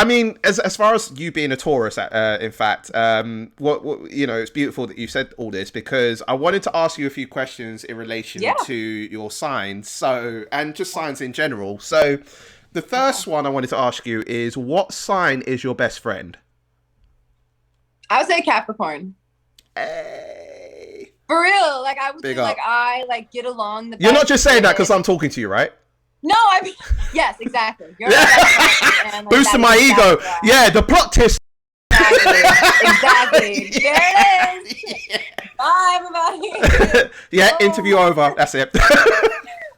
I mean, as far as you being a Taurus, in fact, what you know, it's beautiful that you said all this because I wanted to ask you a few questions in relation Yeah. to your signs, so and just signs in general. So, the Okay. first one I wanted to ask you is, what sign is your best friend? I would say Capricorn. Hey, For real. Like I would big say like up. I like get along the You're not best just saying that because with. I'm talking to you, right? No, I mean yes, exactly. You're my best friend and like Boosting that is my ego. exactly why. Yeah, the plot twist. Exactly. Exactly. There it is. Bye everybody. Yeah, interview Boom. over. That's it.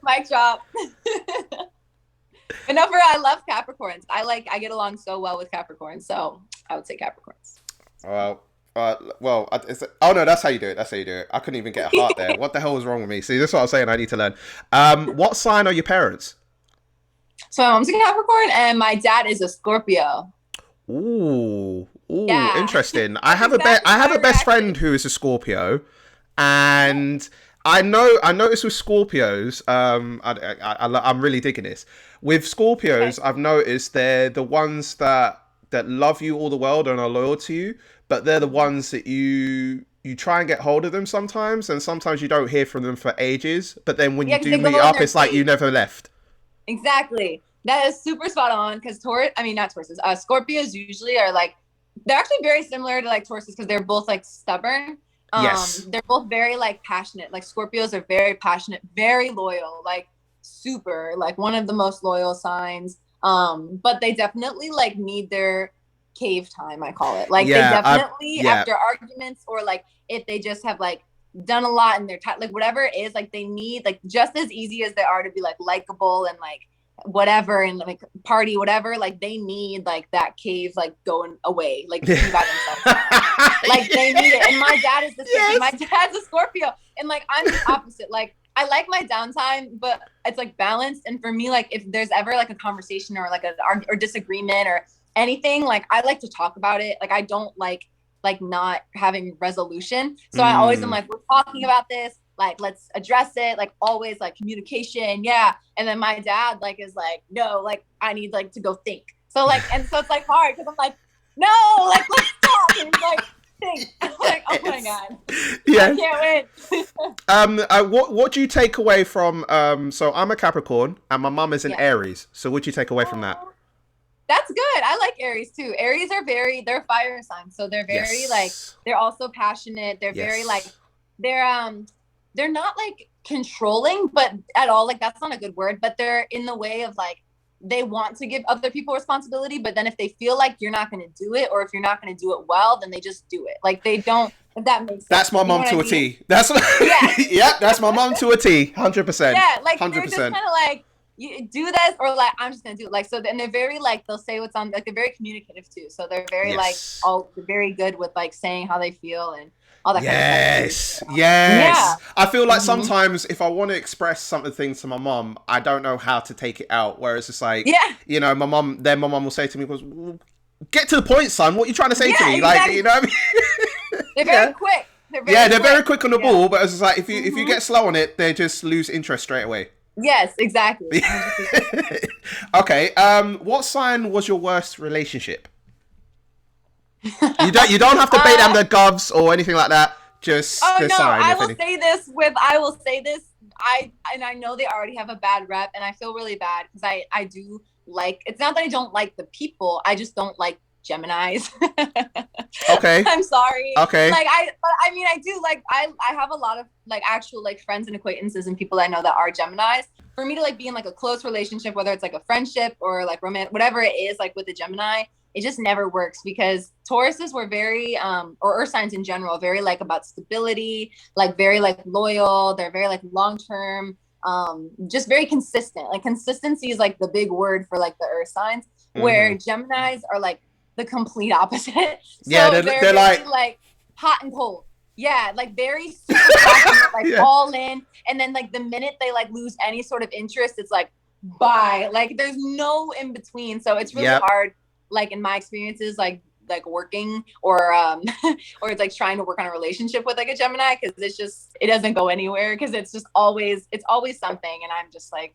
Mic drop. But no, for real, I love Capricorns. I get along so well with Capricorns, so I would say Capricorns. Well, oh no, that's how you do it. That's how you do it. I couldn't even get a heart there. What the hell was wrong with me? See, this is what I'm saying. I need to learn. What sign are your parents? So my mom's a Capricorn and my dad is a Scorpio. Ooh, Yeah. interesting. I That's have a exactly I how have I a best reacted. friend who is a Scorpio, and I noticed with Scorpios. I'm really digging this. With Okay. Scorpios, I've noticed they're the ones that love you all the world and are loyal to you, but they're the Mhm. ones that you try and get hold of them sometimes, and sometimes you don't hear from them for ages. But then when you Yeah, because do they meet go in up, their it's like you cave. never left. Exactly. That is super spot on because Taurus, I mean, not Tauruses, Scorpios usually are like, they're actually very similar to like Tauruses because they're both like stubborn. Yes. They're both very like passionate. Like Scorpios are very passionate, very loyal, like super, like one of the most loyal signs. But they definitely like need their cave time, I call it. Like they Yeah. definitely, Yeah. after arguments or like if they just have like done a lot and they're like whatever it is, like they need like just as easy as they are to be like likable and like whatever and like party whatever, like they need like that cave like going away, like to be by themselves time. Like they need it. And my dad is the same thing. My Yes. dad's a Scorpio and like I'm the opposite. Like I like my downtime, but it's like balanced. And for me, like if there's ever like a conversation or like an or disagreement or anything, like I like to talk about it. Like I don't like not having resolution. So I always am Mm. like, we're talking about this, like let's address it, like always like communication, yeah. And then my dad like is like, no, like I need like to go think. So like, and so it's like hard because I'm like, no, like let's talk. And he's like, think. I'm like, oh my Yes. God, I Yeah. can't win. What do you take away from? So I'm a Capricorn and my mum is an Yeah. Aries. So what do you take away from that? Oh, that's good. I like Aries too. Aries are they're fire signs. So they're very like, Yes. they're also passionate. They're very like, Yes. they're they're not like controlling, but at all. Like that's not a good word, but they're in the way of like they want to give other people responsibility, but then if they feel like you're not going to do it or if you're not going to do it well, then they just do it. Like they don't, if that makes sense. That's my You know mum what I to a mean? T. That's Yeah. yep. That's my mum to a T. 100%. Yeah, like they're just 100%. kind of like you do this or like I'm just gonna do it. Like so, and they're very like they'll say what's on. Like they're very communicative too. So they're very like Yes. all they're very good with like saying how they feel and all that kind of stuff too. Yes, So yeah. yes. I feel like Hmm. sometimes if I want to express something to my mum, I don't know how to take it out. Whereas it's like, Yeah. my mum will say to me, "Goes, well, get to the point, son. What are you trying to say to Yeah. me?" Like, Exactly. you know what I mean? They're very Yeah, quick. They're yeah. very They're very quick. quick on the Yeah. ball, but it's just like if you Hmm. get slow on it, they just lose interest straight away. Yes. Exactly. 100%. Okay. What sign was your worst relationship? You don't have to bait down uh, the govs or anything like that. Just Oh the no, sign, I if will any. say this with I will say this. I know they already have a bad rep and I feel really bad because I do like it's not that I don't like the people, I just don't like Geminis. Okay. I'm sorry. Okay. Like but I mean I do like I have a lot of like actual like friends and acquaintances and people I know that are Geminis. For me to like be in like a close relationship, whether it's like a friendship or like romantic, whatever it is, like with a Gemini, it just never works because Tauruses were very or earth signs in general, very like about stability, like very like loyal, they're very like long term, just very consistent. Like consistency is like the big word for like the earth signs, Mm-hmm. where Geminis are like the complete opposite. Yeah, So they're they're very like, like hot and cold. Yeah, like very super passionate, like yeah, all in. And then like the minute they like lose any sort of interest, it's like bye. Like there's no in between. So it's really yep. hard, like in my experiences, like working or or it's like trying to work on a relationship with like a Gemini because it's just it doesn't go anywhere because it's always something and I'm just like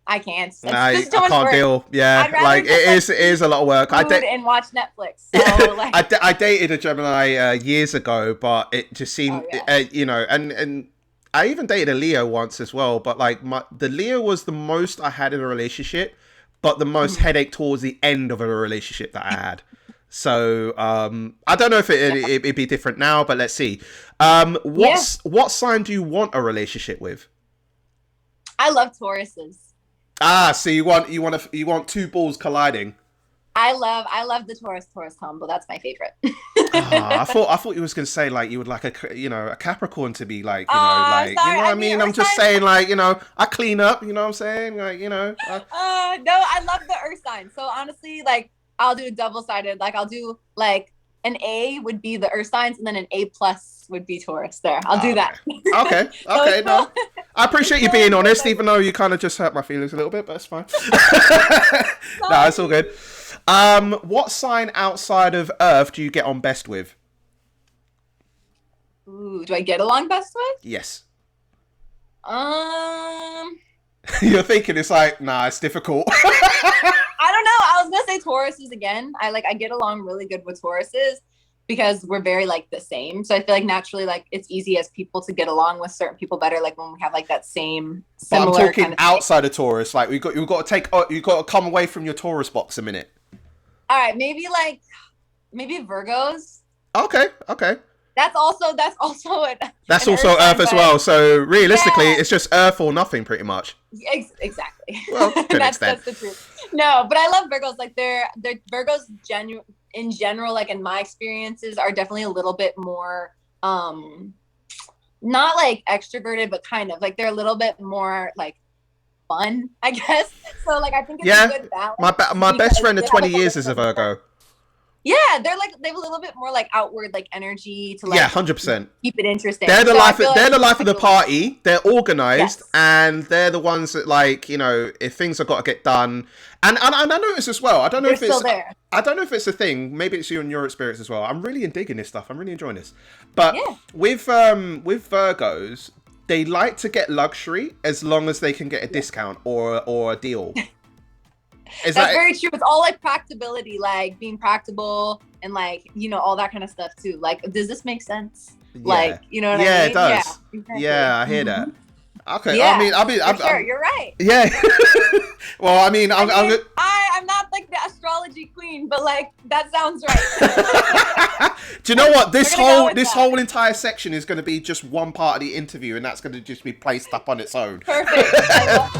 I can't. It's Nah, just too I much can't work. deal. Yeah, I'd rather like just, it is a lot of work. food and watch Netflix. So like, I dated a Gemini years ago, but it just seemed, oh yeah. you know, and I even dated a Leo once as well. But like the Leo was the most I had in a relationship, but the most headache towards the end of a relationship that I had. So I don't know if it'd be different now, but let's see. What sign do you want a relationship with? I love Tauruses. Ah, so you want two balls colliding. I love the Taurus combo. That's my favorite. I thought you was gonna say like you would like a Capricorn to be like Sorry, you know what I mean. I'm just saying like I clean up. You know what I'm saying like no, I love the Earth sign. So honestly, like I'll do double-sided. Like I'll do like an A would be the Earth signs, and then an A plus would be Taurus. There, I'll do that. Okay, okay, no, I appreciate you being honest, even though you kind of just hurt my feelings a little bit, but it's fine. No, it's all good. What sign outside of Earth do you get on best with? Ooh, do I get along best with? Yes. You're thinking it's like, nah, it's difficult. I don't know. I was gonna say Tauruses again. I get along really good with Tauruses because we're very like the same. So I feel like naturally like it's easy as people to get along with certain people better. Like when we have like that same similar. But I'm talking kind of outside of Taurus. Like you've got to come away from your Taurus box a minute. All right, maybe Virgos. Okay. That's also That's also Earth as well. So realistically, it's just Earth or nothing, pretty much. Exactly. Well, that's the truth. No, but I love Virgos. Like they're Virgos in general, like in my experiences, are definitely a little bit more not like extroverted, but kind of like they're a little bit more like fun, I guess. So like I think it's a good balance. My best friend of 20 years is a Virgo. Yeah, they have a little bit more like outward like energy to like 100% keep it interesting. They're the life of the party. They're organized, and they're the ones that like if things have got to get done. And I notice as well. I don't know if it's there. I don't know if it's a thing. Maybe it's you and your experience as well. I'm really digging this stuff. I'm really enjoying this. But with Virgos, they like to get luxury as long as they can get a discount or a deal. That's very true. It's all like practicability, like being practical and like, all that kind of stuff too. Like, does this make sense? Yeah. Like, you know what I mean? Yeah, it does. Yeah, exactly. Yeah, I hear that. Okay. Yeah, I'm you're right. Yeah. Well, I'm not like the astrology queen, but like that sounds right. Do you know what? This whole entire section is going to be just one part of the interview, and that's going to just be placed up on its own. Perfect.